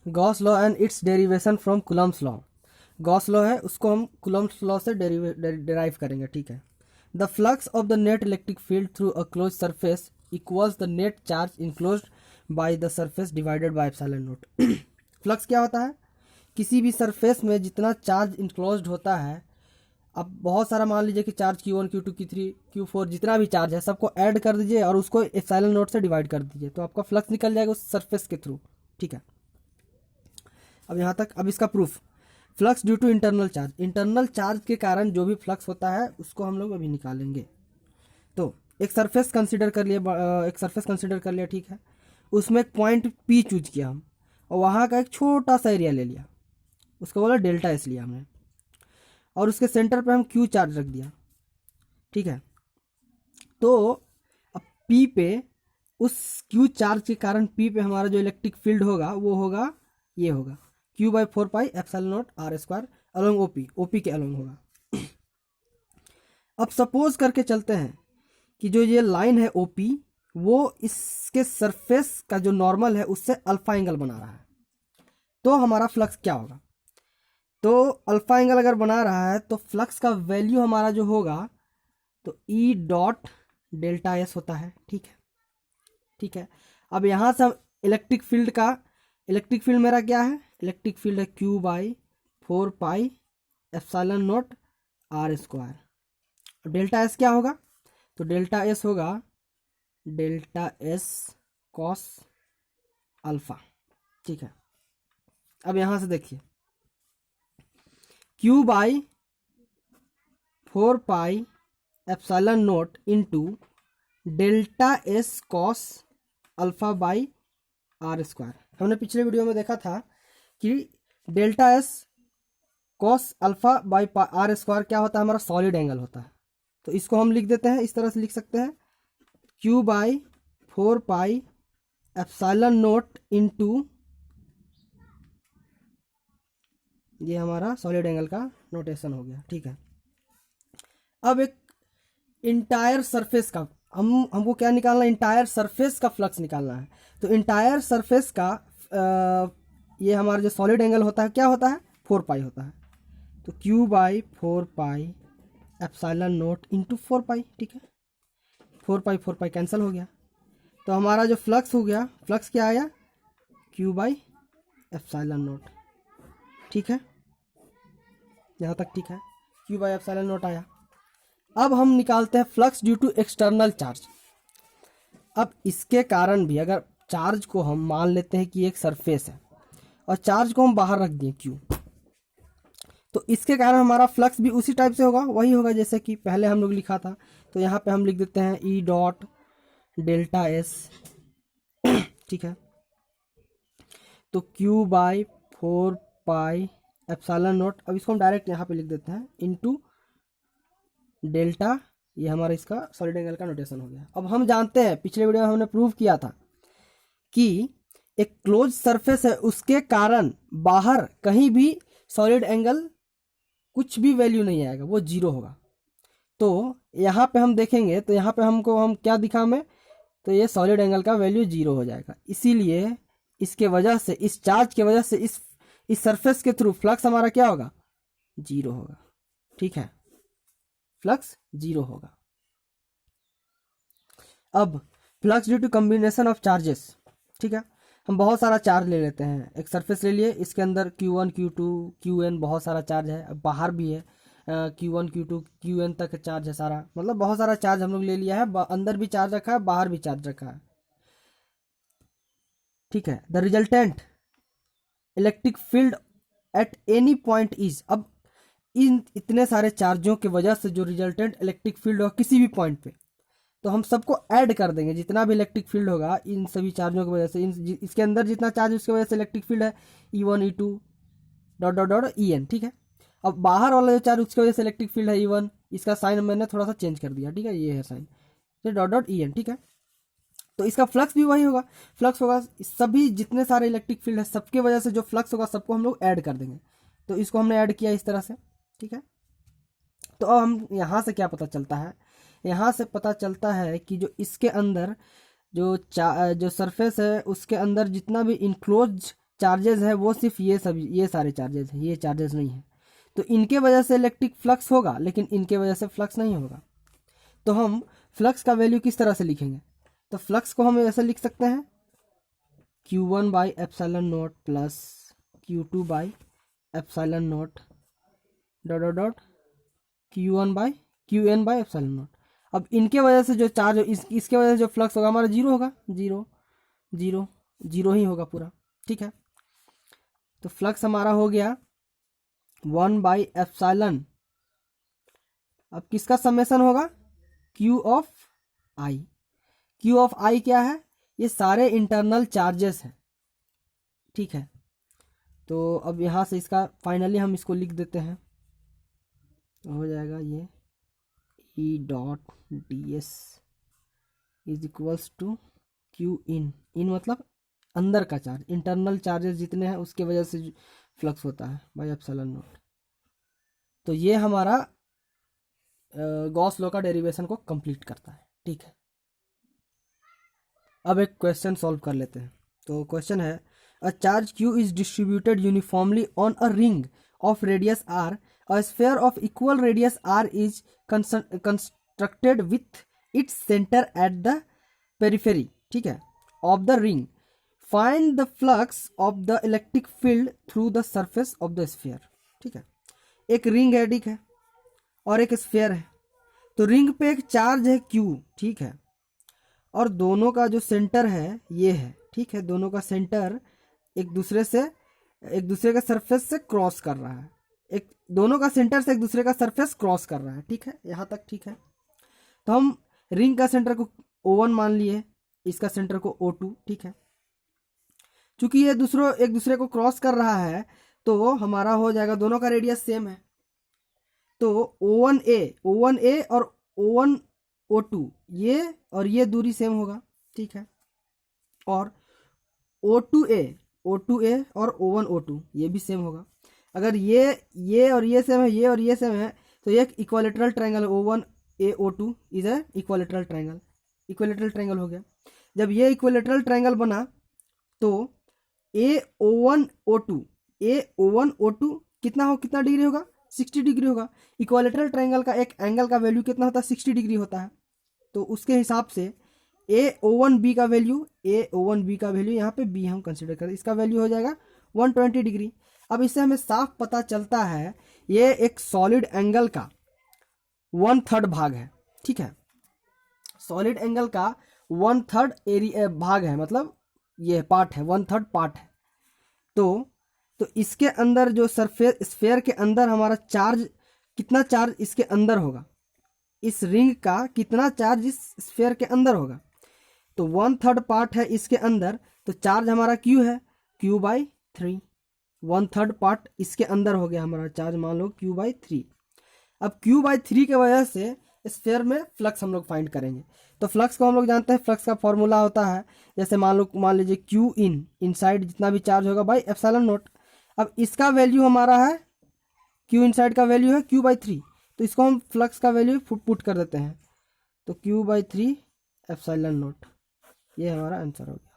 Gauss law and it's derivation from Coulomb's law. Gauss law है, उसको हम Coulomb's law से डेराइव करेंगे, ठीक है। The flux of the net electric field through a close surface equals the net charge enclosed by the surface divided by epsilon not. Flux क्या होता है? किसी भी सरफेस में जितना चार्ज इनक्लोज्ड होता है, अब बहुत सारा मान लीजिए कि charge Q1 Q2 Q3 Q4 जितना भी चार्ज है सबको ऐड कर दीजिए और उसको एप्सिलॉन नॉट से डिवाइड कर दीजिए, तो आपका फ्लक्स निकल जाएगा उस सरफेस के थ्रू, ठीक है। अब यहाँ तक। अब इसका proof, flux due to internal charge. Internal charge के कारण जो भी फ्लक्स होता है उसको हम लोग अभी निकालेंगे। तो एक सरफेस कंसिडर कर लिया, ठीक है। उसमें एक पॉइंट P चूज किया हम, और वहाँ का एक छोटा सा एरिया ले लिया, उसको बोला डेल्टा एस लिया हमने, और उसके सेंटर पे हम Q चार्ज रख दिया, ठीक है। तो अब P पे, उस Q चार्ज के कारण P पे हमारा जो इलेक्ट्रिक फील्ड होगा वो होगा, ये होगा Q/4πε0r² अलोंग OP के अलोंग होगा। अब सपोज करके चलते हैं कि जो ये लाइन है OP, वो इसके सरफेस का जो नॉर्मल है उससे अल्फा एंगल बना रहा है, तो हमारा फ्लक्स क्या होगा? तो अल्फा एंगल अगर बना रहा है तो फ्लक्स का वैल्यू हमारा जो होगा तो E डॉट डेल्टा एस होता है, ठीक है, ठीक है। अब यहाँ से इलेक्ट्रिक फील्ड मेरा क्या है? इलेक्ट्रिक फील्ड है Q/4πε0r²। डेल्टा एस क्या होगा? तो डेल्टा एस होगा डेल्टा एस कॉस अल्फा, ठीक है। अब यहाँ से देखिए, Q/4πε0 into delta S cos alpha by r²। हमने पिछले वीडियो में देखा था कि delta S cos alpha by r² क्या होता है? हमारा सॉलिड एंगल होता है। तो इसको हम लिख देते हैं, इस तरह से लिख सकते हैं Q/4πε0 इंटू, ये हमारा सॉलिड एंगल का नोटेशन हो गया, ठीक है। अब एक इंटायर सरफेस का हमको क्या निकालना है? इंटायर सरफेस का फ्लक्स निकालना है। तो इंटायर सरफेस का ये हमारा जो सॉलिड एंगल होता है क्या होता है? 4π होता है। तो Q/4πε0 इंटू 4π, ठीक है। 4π कैंसिल हो गया, तो हमारा जो फ्लक्स हो गया, फ्लक्स क्या आया? Q/ε0, ठीक है। यहाँ तक ठीक है, Q/ε0 आया। अब हम निकालते हैं flux due to external charge. अब इसके कारण भी अगर चार्ज को हम मान लेते हैं कि एक सरफेस है और चार्ज को हम बाहर रख दिए Q, तो इसके कारण हमारा फ्लक्स भी उसी टाइप से होगा, वही होगा जैसे कि पहले हम लोग लिखा था। तो यहाँ पे हम लिख देते हैं E डॉट डेल्टा एस, ठीक है। तो Q/4πε0, अब इसको हम डायरेक्ट यहाँ पे लिख देते हैं इंटू डेल्टा, ये हमारा इसका सॉलिड एंगल का नोटेशन हो गया। अब हम जानते हैं, पिछले वीडियो में हमने प्रूव किया था कि एक क्लोज सरफेस है, उसके कारण बाहर कहीं भी सॉलिड एंगल कुछ भी वैल्यू नहीं आएगा, वो जीरो होगा। तो यहाँ पे हम देखेंगे तो यहाँ पे हम क्या दिखा हमें? तो ये सॉलिड एंगल का वैल्यू जीरो हो जाएगा। इसीलिए इसके वजह से, इस चार्ज की वजह से इस सरफेस के थ्रू फ्लक्स हमारा क्या होगा? जीरो होगा, ठीक है। फ्लक्स जीरो होगा। अब flux due to combination of charges, ठीक है। हम बहुत सारा चार्ज ले लेते हैं, एक सरफेस ले लिए, इसके अंदर Q1 Q2 Qn बहुत सारा चार्ज है, अब बाहर भी है Q1 Q2 Qn तक चार्ज है सारा, मतलब बहुत सारा चार्ज हम लोग ले लिया है, अंदर भी चार्ज रखा है, बाहर भी चार्ज रखा है, ठीक है। The resultant electric field at any point is, अब इन इतने सारे चार्जों की वजह से जो रिजल्टेंट इलेक्ट्रिक फील्ड होगा किसी भी पॉइंट पे, तो हम सबको ऐड कर देंगे, जितना भी इलेक्ट्रिक फील्ड होगा इन सभी चार्जों की वजह से, इसके अंदर जितना चार्ज उसकी वजह से इलेक्ट्रिक फील्ड है E1 E2 dot dot dot En, ठीक है। अब बाहर वाला जो चार्ज उसकी वजह से इलेक्ट्रिक फील्ड है E1, इसका साइन मैंने थोड़ा सा चेंज कर दिया, ठीक है, ये है साइन, डॉट डॉट En, ठीक है। तो इसका फ्लक्स भी वही होगा, फ्लक्स होगा सभी जितने सारे इलेक्ट्रिक फील्ड है सबके वजह से जो फ्लक्स होगा सबको हम लोग ऐड कर देंगे। तो इसको हमने ऐड किया इस तरह से, ठीक है। तो अब हम यहाँ से क्या पता चलता है? यहाँ से पता चलता है कि जो इसके अंदर जो सरफेस है उसके अंदर जितना भी इनक्लोज चार्जेस है वो सिर्फ ये सारे चार्जेस हैं, ये चार्जेस नहीं है। तो इनके वजह से इलेक्ट्रिक फ्लक्स होगा, लेकिन इनके वजह से फ्लक्स नहीं होगा। तो हम फ्लक्स का वैल्यू किस तरह से लिखेंगे? तो फ्लक्स को हम ऐसे लिख सकते हैं Q1 by epsilon not plus Q2 by epsilon not dot dot dot Q1 by Qn by epsilon not. अब इनके वजह से जो चार्ज इसके वजह से जो फ्लक्स होगा हमारा जीरो होगा, जीरो जीरो जीरो ही होगा पूरा, ठीक है। तो फ्लक्स हमारा हो गया 1 बाई एप्सिलॉन, अब किसका समेसन होगा? Q of I। Q of I क्या है? ये सारे इंटरनल चार्जेस हैं, ठीक है। तो अब यहाँ से इसका फाइनली हम इसको लिख देते हैं, तो हो जाएगा ये E dot D S is equals to Q in. In मतलब अंदर का चार्ज, इंटरनल चार्जेस जितने हैं उसके वजह से फ्लक्स होता है बाई एप्सिलॉन नॉट। तो ये हमारा गॉस लॉ का डेरिवेशन को कंप्लीट करता है, ठीक है। अब एक क्वेश्चन सॉल्व कर लेते हैं। तो क्वेश्चन है a charge Q is distributed uniformly on a ring of radius R, a sphere of equal radius R is constructed with its centre at the periphery, ठीक है, of the ring. Find the flux of the electric field through the surface of the sphere, ठीक है। एक ring है, ठीक है, और एक स्फीयर है। तो रिंग पे एक चार्ज है Q, ठीक है, और दोनों का जो सेंटर है ये है, ठीक है। दोनों का सेंटर एक दूसरे का सरफेस से क्रॉस कर रहा है, दोनों का सेंटर से एक दूसरे का सरफेस क्रॉस कर रहा है, ठीक है, यहाँ तक ठीक है। तो हम रिंग का सेंटर को O1 मान लिए, इसका सेंटर को O2, ठीक है। चूंकि ये एक दूसरे को क्रॉस कर रहा है तो हमारा हो जाएगा, दोनों का रेडियस सेम है, तो O1A और O1O2 ये और ये दूरी सेम होगा, ठीक है। और O2A और O1O2 ये भी सेम होगा। अगर ये और ये सेम है, ये और ये सेम है, तो ये एक equilateral triangle O1A O2 is a equilateral triangle हो गया। जब ये इक्विलेटरल ट्रायंगल बना तो A O1O2 कितना डिग्री होगा? 60 डिग्री होगा। इक्विलेटरल ट्रायंगल का एक एंगल का वैल्यू कितना होता है? 60 डिग्री होता है। तो उसके हिसाब से A O1B का वैल्यू यहाँ पे B हम कंसिडर करें, इसका वैल्यू हो जाएगा 120 डिग्री। अब इससे हमें साफ पता चलता है ये एक सॉलिड एंगल का 1/3 भाग है, ठीक है। सॉलिड एंगल का 1/3 एरिया भाग है, मतलब ये पार्ट है, 1/3 पार्ट है। तो इसके अंदर जो स्फीयर के अंदर हमारा चार्ज, कितना चार्ज इसके अंदर होगा, इस रिंग का कितना चार्ज इस स्फीयर के अंदर होगा? तो 1/3 पार्ट है इसके अंदर, तो चार्ज हमारा Q है, Q/3। 1/3 पार्ट इसके अंदर हो गया हमारा चार्ज, मान लो Q/3। अब Q/3 के वजह से स्फीयर में फ्लक्स हम लोग फाइंड करेंगे। तो फ्लक्स को हम लोग जानते हैं, फ्लक्स का फॉर्मूला होता है, जैसे मान लीजिए Q इनसाइड जितना भी चार्ज होगा बाई एप्सिलॉन नॉट। अब इसका वैल्यू हमारा है, Q इनसाइड का वैल्यू है Q/3, तो इसको हम फ्लक्स का वैल्यू पुट कर देते हैं, तो Q/3 एप्सिलॉन नॉट, ये हमारा आंसर हो गया।